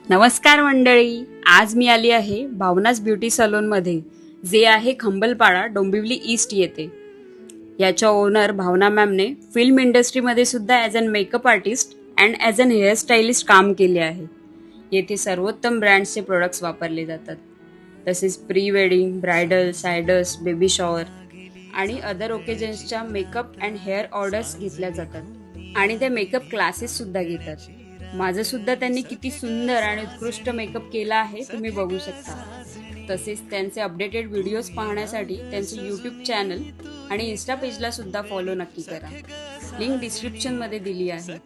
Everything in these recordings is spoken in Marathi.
नमस्कार मंडळी, आज मी आली आहे भावनास ब्युटी सलूनमध्ये, जे आहे खंबलपाडा डोंबिवली ईस्ट येथे. याच्या ओनर भावना मॅमने फिल्म इंडस्ट्रीमध्ये सुद्धा as an makeup artist and as an hairstylist काम केले आहे. येथे सर्वोत्तम ब्रँड्सचे प्रोडक्ट्स वापरले जातात. तसेच pre wedding, bridal, siders, baby shower आणि अदर ओकेजन्सच्या मेकअप अँड हेअर ऑर्डर्स घेतल्या जातात आणि ते मेकअप क्लासेस सुद्धा घेतात. माझं सुद्धा त्यांनी किती सुंदर आणि उत्कृष्ट मेकअप केला आहे तुम्ही बघू शकता. तसेच त्यांचे अपडेटेड व्हिडिओज पाहण्यासाठी त्यांचे यूट्यूब चॅनल आणि इन्स्टा पेजला सुद्धा फॉलो नक्की करा. लिंक डिस्क्रिप्शनमध्ये दिली आहे.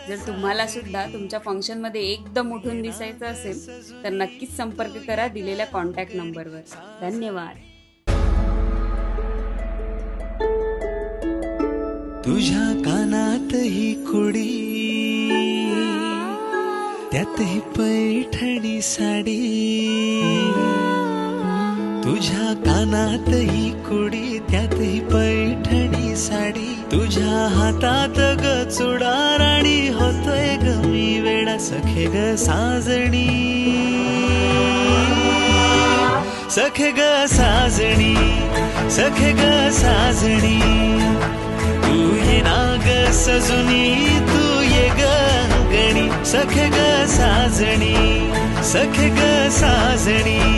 जर तुम्हाला सुद्धा तुमच्या फंक्शनमध्ये एकदम उठून दिसायचं असेल तर नक्कीच संपर्क करा दिलेल्या कॉन्टॅक्ट नंबरवर. धन्यवाद. तुझ्या कानात ही कुडी, त्यात ही पैठणी साडी. तुझ्या कानात ही कुडी, त्यात ही पैठणी साडी. तुझ्या हातात ग चुडार आणि होतोय ग मी वेडा. सखे ग साजणी, सखे ग साजणी, सखे ग साजणी. तू ये नाग सजुनी, तू ये ग अंगणी. सखे ग साजणी, सखे ग साजणी.